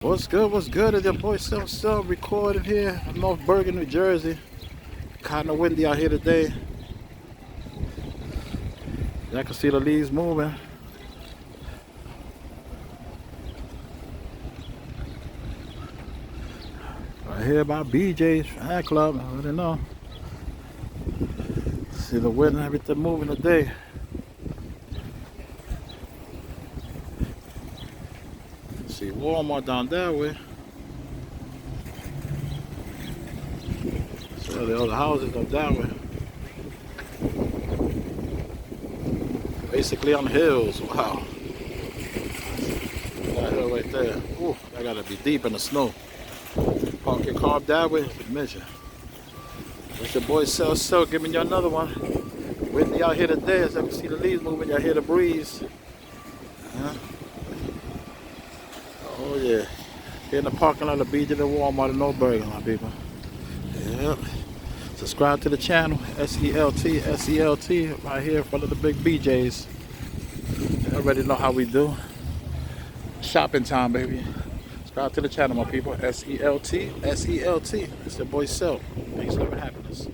What's good? What's good? It's your boy Still recording here in North Bergen, New Jersey. Kind of windy out here today. Y'all can see the leaves moving. Right here by BJ's Fan Club. I already know. See the wind and everything moving today. See Walmart down that way. So the other houses up that way. Basically on hills. Wow. That hill right there. Ooh, I gotta be deep in the snow. Park your car up that way. Measure. It's your boy Still giving you another one. Windy out here today, as I can see the leaves moving. Y'all hear the breeze. Oh yeah. Here in the parking lot of BJ and Walmart in North Bergen, my people. Yep. Subscribe to the channel, SELT, right here in front of the big BJ's. You already know how we do. Shopping time, baby. Subscribe to the channel, my people. SELT. It's your boy Sil. Peace, love, and happiness.